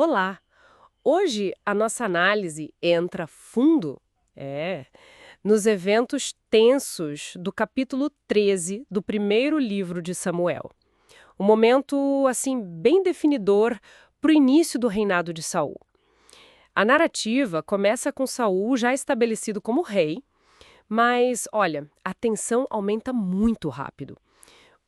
Olá! Hoje a nossa análise entra fundo, é, nos eventos tensos do capítulo 13 do primeiro livro de Samuel. Um momento, assim, bem definidor para o início do reinado de Saul. A narrativa começa com Saul já estabelecido como rei, mas, olha, a tensão aumenta muito rápido.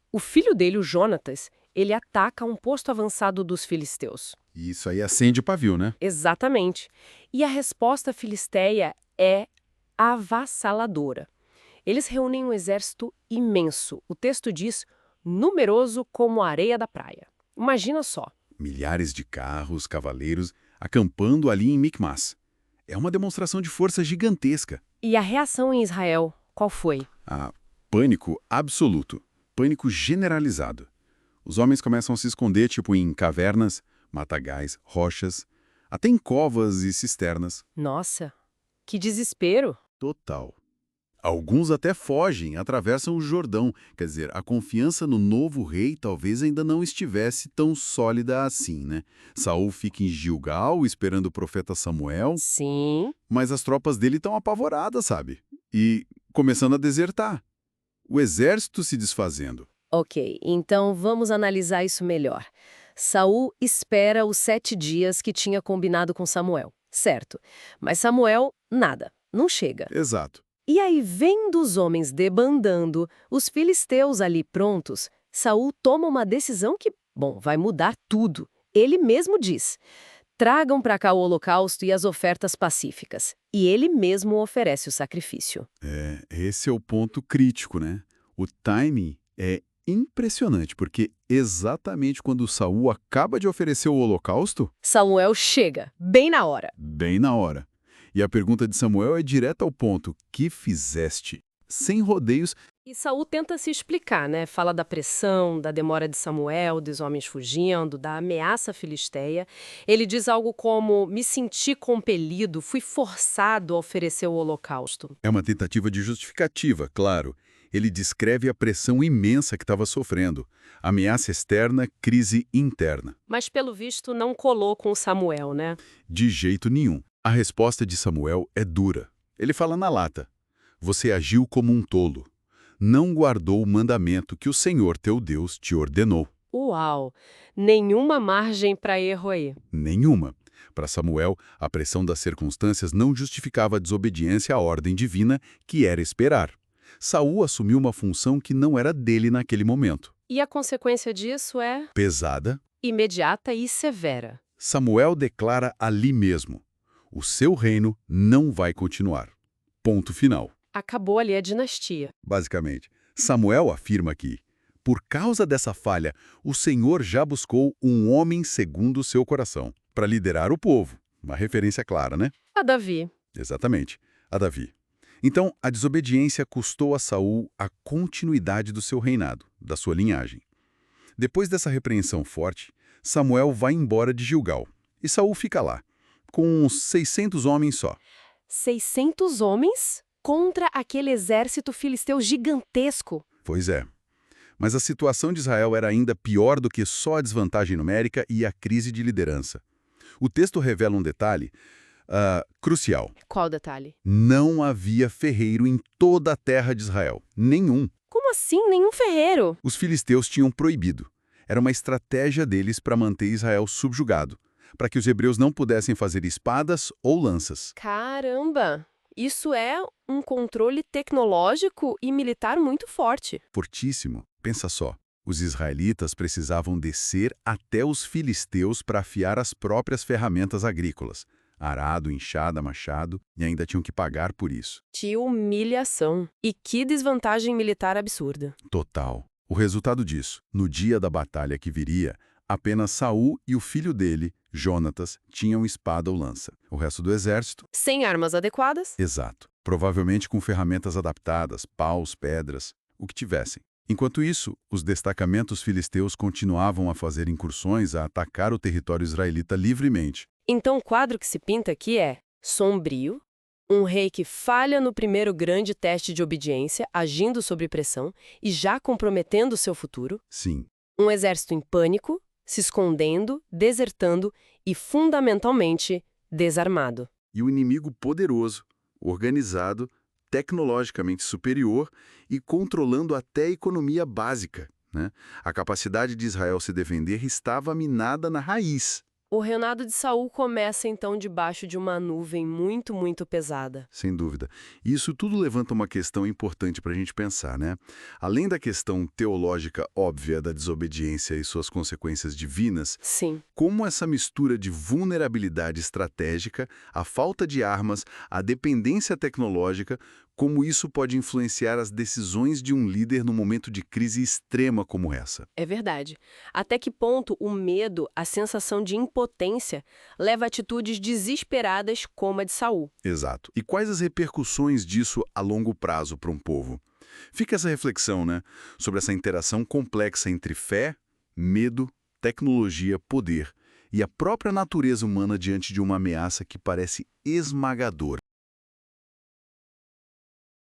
O filho dele, o Jonatas, ele ataca um posto avançado dos filisteus. E isso aí acende o pavio, né? Exatamente. E a resposta filisteia é avassaladora. Eles reúnem um exército imenso. O texto diz, numeroso como a areia da praia. Imagina só. Milhares de carros, cavaleiros, acampando ali em Micmas. É uma demonstração de força gigantesca. E a reação em Israel, qual foi? Ah, pânico absoluto. Pânico generalizado. Os homens começam a se esconder, tipo em cavernas, matagais, rochas, até em covas e cisternas. Nossa, que desespero! Total. Alguns até fogem, atravessam o Jordão. Quer dizer, a confiança no novo rei talvez ainda não estivesse tão sólida assim, né? Saul fica em Gilgal, esperando o profeta Samuel, Sim. mas as tropas dele estão apavoradas, sabe? E começando a desertar. O exército se desfazendo. Ok, então vamos analisar isso melhor. Saul espera os 7 dias que tinha combinado com Samuel, certo? Mas Samuel, nada, não chega. Exato. E aí, vendo os homens debandando, os filisteus ali prontos, Saul toma uma decisão que, bom, vai mudar tudo. Ele mesmo diz: tragam para cá o holocausto e as ofertas pacíficas. E ele mesmo oferece o sacrifício. Esse é o ponto crítico, né? O timing é impressionante, porque exatamente quando Saul acaba de oferecer o holocausto, Samuel chega, bem na hora. bem na hora. E a pergunta de Samuel é direta ao ponto: que fizeste? Sem rodeios. E Saul tenta se explicar, né? Fala da pressão, da demora de Samuel, dos homens fugindo, da ameaça filisteia. Ele diz algo como: me senti compelido, fui forçado a oferecer o holocausto. É uma tentativa de justificativa, claro. Ele descreve a pressão imensa que estava sofrendo. Ameaça externa, crise interna. Mas pelo visto não colou com Samuel, né? De jeito nenhum. A resposta de Samuel é dura. Ele fala na lata: você agiu como um tolo. Não guardou o mandamento que o Senhor teu Deus te ordenou. Uau! Nenhuma margem para erro aí. Nenhuma. Para Samuel, a pressão das circunstâncias não justificava a desobediência à ordem divina, que era esperar. Saul assumiu uma função que não era dele naquele momento. E a consequência disso é Pesada, imediata e severa. Samuel declara ali mesmo: o seu reino não vai continuar. Ponto final. Acabou ali a dinastia. Basicamente, Samuel afirma que, por causa dessa falha, o Senhor já buscou um homem segundo o seu coração, para liderar o povo. Uma referência clara, né? A Davi. Exatamente, a Davi. Então, a desobediência custou a Saul a continuidade do seu reinado, da sua linhagem. Depois dessa repreensão forte, Samuel vai embora de Gilgal, e Saul fica lá, com uns 600 homens só. 600 homens contra aquele exército filisteu gigantesco. Pois é. Mas a situação de Israel era ainda pior do que só a desvantagem numérica e a crise de liderança. O texto revela um detalhe crucial. Qual detalhe? Não havia ferreiro em toda a terra de Israel. Nenhum. Como assim? Nenhum ferreiro? Os filisteus tinham proibido. Era uma estratégia deles para manter Israel subjugado, para que os hebreus não pudessem fazer espadas ou lanças. Caramba! Isso é um controle tecnológico e militar muito forte. Fortíssimo. Pensa só. Os israelitas precisavam descer até os filisteus para afiar as próprias ferramentas agrícolas. Arado, enxada, machado, e ainda tinham que pagar por isso. Que humilhação! E que desvantagem militar absurda. Total. O resultado disso, no dia da batalha que viria, apenas Saul e o filho dele, Jonatas, tinham espada ou lança. O resto do exército, Sem armas adequadas? exato. Provavelmente com ferramentas adaptadas, paus, pedras, o que tivessem. Enquanto isso, os destacamentos filisteus continuavam a fazer incursões a atacar o território israelita livremente. Então o quadro que se pinta aqui é sombrio, um rei que falha no primeiro grande teste de obediência, agindo sob pressão e já comprometendo seu futuro, Sim, um exército em pânico, se escondendo, desertando e, fundamentalmente, desarmado. E o inimigo poderoso, organizado, tecnologicamente superior e controlando até a economia básica, né? A capacidade de Israel se defender estava minada na raiz. O reinado de Saul começa então debaixo de uma nuvem muito, muito pesada. Sem dúvida. E isso tudo levanta uma questão importante para a gente pensar, né? Além da questão teológica óbvia da desobediência e suas consequências divinas, Sim. como essa mistura de vulnerabilidade estratégica, a falta de armas, a dependência tecnológica, como isso pode influenciar as decisões de um líder num momento de crise extrema como essa? É verdade. Até que ponto o medo, a sensação de impotência, leva a atitudes desesperadas como a de Saul? Exato. E quais as repercussões disso a longo prazo para um povo? Fica essa reflexão, né, sobre essa interação complexa entre fé, medo, tecnologia, poder e a própria natureza humana diante de uma ameaça que parece esmagadora.